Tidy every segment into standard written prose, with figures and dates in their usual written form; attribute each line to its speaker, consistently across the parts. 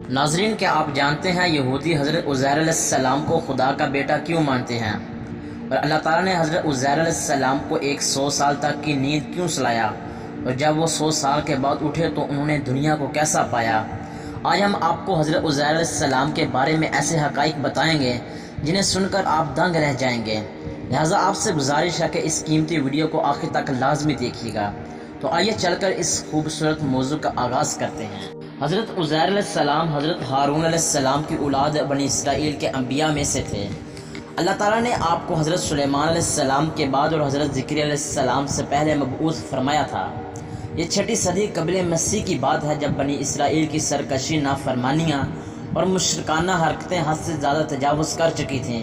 Speaker 1: ناظرین، کیا آپ جانتے ہیں یہودی حضرت عزیر علیہ السلام کو خدا کا بیٹا کیوں مانتے ہیں؟ اور اللہ تعالیٰ نے حضرت عزیر علیہ السلام کو 100 سال تک کی نیند کیوں سلایا؟ اور جب وہ 100 سال کے بعد اٹھے تو انہوں نے دنیا کو کیسا پایا؟ آج ہم آپ کو حضرت عزیر علیہ السلام کے بارے میں ایسے حقائق بتائیں گے جنہیں سن کر آپ دنگ رہ جائیں گے۔ لہٰذا آپ سے گزارش ہے کہ اس قیمتی ویڈیو کو آخر تک لازمی دیکھیے گا۔ تو آئیے چل کر اس خوبصورت موضوع کا آغاز کرتے ہیں۔ حضرت عزیر علیہ السلام حضرت ہارون علیہ السلام کی اولاد بنی اسرائیل کے انبیاء میں سے تھے۔ اللہ تعالیٰ نے آپ کو حضرت سلیمان علیہ السلام کے بعد اور حضرت ذکریا علیہ السلام سے پہلے مبعوث فرمایا تھا۔ یہ 6 صدی قبل مسیح کی بات ہے، جب بنی اسرائیل کی سرکشی، نافرمانیاں اور مشرکانہ حرکتیں حد سے زیادہ تجاوز کر چکی تھیں۔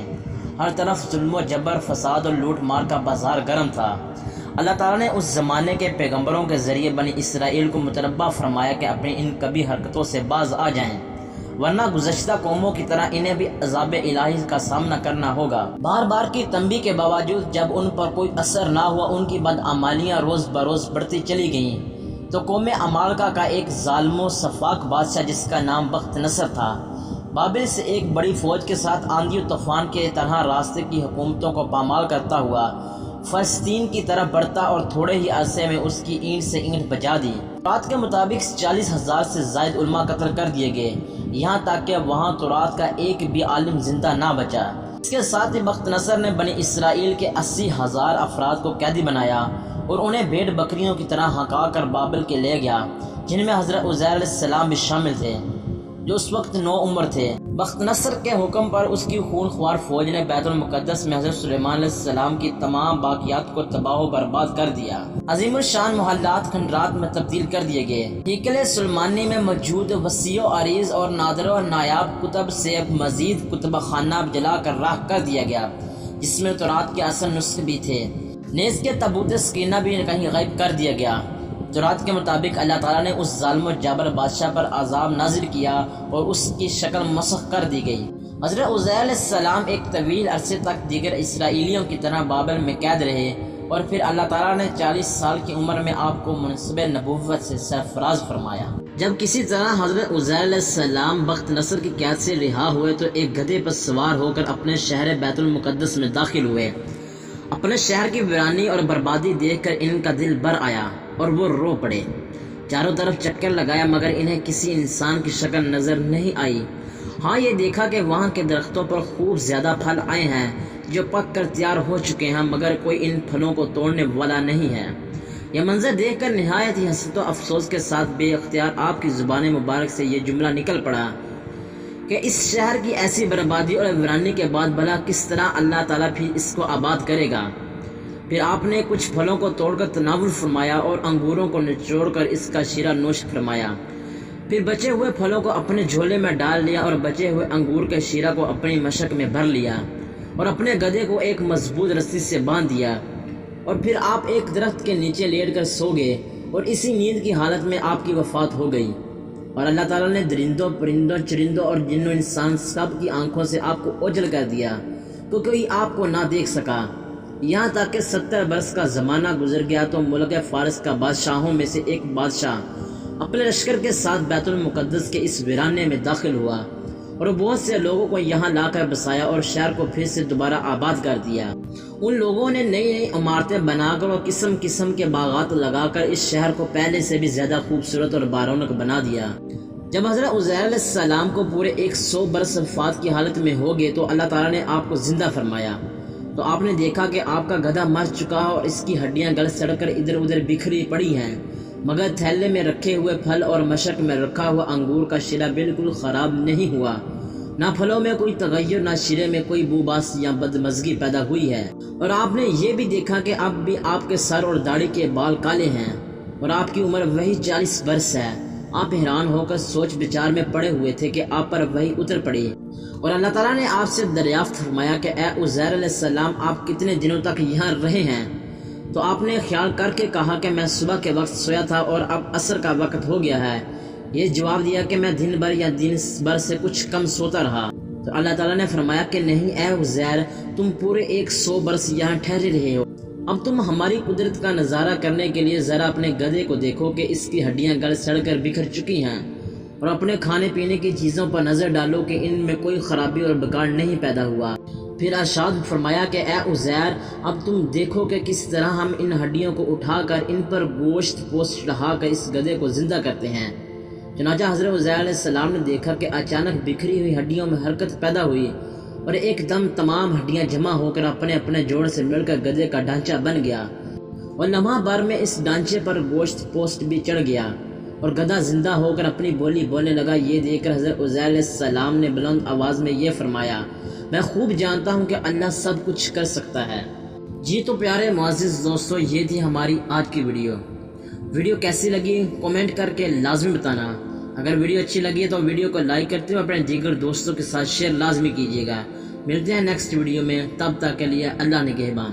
Speaker 1: ہر طرف ظلم و جبر، فساد اور لوٹ مار کا بازار گرم تھا۔ اللہ تعالیٰ نے اس زمانے کے پیغمبروں کے ذریعے بنی اسرائیل کو متنبہ فرمایا کہ اپنی ان کبھی حرکتوں سے باز آ جائیں، ورنہ گزشتہ قوموں کی طرح انہیں بھی عذاب الہی کا سامنا کرنا ہوگا۔ بار بار کی تنبیہ کے باوجود جب ان پر کوئی اثر نہ ہوا، ان کی بدعمالیاں روز بروز بڑھتی چلی گئیں، تو قوم عمالقہ کا ایک ظالم و سفاک بادشاہ جس کا نام بخت نصر تھا، بابل سے ایک بڑی فوج کے ساتھ آندھی و طوفان کے طرح راستے کی حکومتوں کو پامال کرتا ہوا فلسطین کی طرف بڑھتا اور تھوڑے ہی عرصے میں اس کی اینٹ سے اینٹ بجا دی۔ تورات کے مطابق 40,000 سے زائد علماء قتل کر دیے گئے، یہاں تک کہ وہاں تورات کا ایک بھی عالم زندہ نہ بچا۔ اس کے ساتھ ہی بخت نصر نے بنی اسرائیل کے 80,000 افراد کو قیدی بنایا اور انہیں بھیڑ بکریوں کی طرح ہنکا کر بابل کے لے گیا، جن میں حضرت عزیر علیہ السلام بھی شامل تھے، جو اس وقت 9 عمر تھے۔ بخت نصر کے حکم پر اس کی خون خوار فوج نے بیت المقدس میں حضرت سلیمان علیہ السلام کی تمام باقیات کو تباہ و برباد کر دیا۔ عظیم الشان محلات کھنڈرات میں تبدیل کر دیے گئے۔ ہیکل سلیمانی میں موجود وسیع و عریض اور نادر و نایاب کتب سے مزید کتب خانہ جلا کر راکھ کر دیا گیا، جس میں تورات کے اصل نسخے بھی تھے۔ نیز کے تابوت سکینہ بھی کہیں غائب کر دیا گیا۔ تورات کے مطابق اللہ تعالیٰ نے اس ظالم و جابر بادشاہ پر عذاب نازل کیا اور اس کی شکل مسخ کر دی گئی۔ حضرت عزیر علیہ السلام ایک طویل عرصے تک دیگر اسرائیلیوں کی طرح بابل میں قید رہے، اور پھر اللہ تعالیٰ نے 40 سال کی عمر میں آپ کو منصب نبوت سے سرفراز فرمایا۔ جب کسی طرح حضرت عزیر علیہ السلام بخت نصر کی قید سے رہا ہوئے تو ایک گدھے پر سوار ہو کر اپنے شہر بیت المقدس میں داخل ہوئے۔ اپنے شہر کی ویرانی اور بربادی دیکھ کر ان کا دل بھر آیا اور وہ رو پڑے۔ چاروں طرف چکر لگایا مگر انہیں کسی انسان کی شکل نظر نہیں آئی۔ ہاں، یہ دیکھا کہ وہاں کے درختوں پر خوب زیادہ پھل آئے ہیں جو پک کر تیار ہو چکے ہیں، مگر کوئی ان پھلوں کو توڑنے والا نہیں ہے۔ یہ منظر دیکھ کر نہایت ہی حسرت و افسوس کے ساتھ بے اختیار آپ کی زبان مبارک سے یہ جملہ نکل پڑا کہ اس شہر کی ایسی بربادی اور ویرانی کے بعد بھلا کس طرح اللہ تعالیٰ پھر اس کو آباد کرے گا؟ پھر آپ نے کچھ پھلوں کو توڑ کر تناول فرمایا اور انگوروں کو نچوڑ کر اس کا شیرہ نوش فرمایا۔ پھر بچے ہوئے پھلوں کو اپنے جھولے میں ڈال لیا اور بچے ہوئے انگور کے شیرہ کو اپنی مشک میں بھر لیا اور اپنے گدھے کو ایک مضبوط رسی سے باندھ دیا، اور پھر آپ ایک درخت کے نیچے لیٹ کر سو گئے، اور اسی نیند کی حالت میں آپ کی وفات ہو گئی۔ اور اللہ تعالیٰ نے درندوں، پرندوں، چرندوں اور جن و انسان سب کی آنکھوں سے آپ کو اوجھل کر دیا تو کوئی آپ کو نہ دیکھ سکا، یہاں تک کہ 70 برس کا زمانہ گزر گیا تو ملک فارس کا بادشاہوں میں سے ایک بادشاہ اپنے لشکر کے ساتھ بیت المقدس کے اس ویرانے میں داخل ہوا اور بہت سے لوگوں کو یہاں لا کر بسایا اور شہر کو پھر سے دوبارہ آباد کر دیا۔ ان لوگوں نے نئی نئی عمارتیں بنا کر اور قسم قسم کے باغات لگا کر اس شہر کو پہلے سے بھی زیادہ خوبصورت اور بارونق بنا دیا۔ جب حضرت عزیر علیہ السلام کو پورے 100 برس وفات کی حالت میں ہو گئے تو اللہ تعالیٰ نے آپ کو زندہ فرمایا، تو آپ نے دیکھا کہ آپ کا گدھا مر چکا ہے اور اس کی ہڈیاں گل سڑ کر ادھر ادھر بکھری پڑی ہیں، مگر تھیلے میں رکھے ہوئے پھل اور مشک میں رکھا ہوا انگور کا شیرہ بالکل خراب نہیں ہوا، نہ پھلوں میں کوئی تغیر نہ شیرے میں کوئی بوباس یا بدمزگی پیدا ہوئی ہے۔ اور آپ نے یہ بھی دیکھا کہ اب بھی آپ کے سر اور داڑھی کے بال کالے ہیں اور آپ کی عمر وہی 40 برس ہے۔ آپ حیران ہو کر سوچ بچار میں پڑے ہوئے تھے کہ آپ پر وہی اتر پڑی، اور اللہ تعالیٰ نے آپ سے دریافت فرمایا کہ اے عزیر علیہ السلام، آپ کتنے دنوں تک یہاں رہے ہیں؟ تو آپ نے خیال کر کے کہا کہ میں صبح کے وقت سویا تھا اور اب عصر کا وقت ہو گیا ہے۔ یہ جواب دیا کہ میں دن بھر یا دن بھر سے کچھ کم سوتا رہا۔ تو اللہ تعالیٰ نے فرمایا کہ نہیں اے عزیر، تم پورے 100 برس یہاں ٹھہرے رہے ہو۔ اب تم ہماری قدرت کا نظارہ کرنے کے لیے ذرا اپنے گدھے کو دیکھو کہ اس کی ہڈیاں گل سڑ کر بکھر چکی ہیں اور اپنے کھانے پینے کی چیزوں پر نظر ڈالو کہ ان میں کوئی خرابی اور بگاڑ نہیں پیدا ہوا۔ پھر ارشاد فرمایا کہ اے عزیر، اب تم دیکھو کہ کس طرح ہم ان ہڈیوں کو اٹھا کر ان پر گوشت پوست چڑھا کر اس گدھے کو زندہ کرتے ہیں۔ چنانچہ حضرت عزیر علیہ السلام نے دیکھا کہ اچانک بکھری ہوئی ہڈیوں میں حرکت پیدا ہوئی اور ایک دم تمام ہڈیاں جمع ہو کر اپنے اپنے جوڑ سے مل کر گدھے کا ڈھانچہ بن گیا، اور لمحہ بھر میں اس ڈھانچے پر گوشت پوست بھی چڑھ گیا اور گدھا زندہ ہو کر اپنی بولی بولنے لگا۔ یہ دیکھ کر حضرت عزیر علیہ السلام نے بلند آواز میں یہ فرمایا، میں خوب جانتا ہوں کہ اللہ سب کچھ کر سکتا ہے۔ جی تو پیارے معزز دوستو، یہ تھی ہماری آج کی ویڈیو کیسی لگی کمنٹ کر کے لازمی بتانا۔ اگر ویڈیو اچھی لگی ہے تو ویڈیو کو لائک کرتے ہوئے اپنے دیگر دوستوں کے ساتھ شیئر لازمی کیجیے گا۔ ملتے ہیں نیکسٹ ویڈیو میں، تب تک کے لیے اللہ نگہبان۔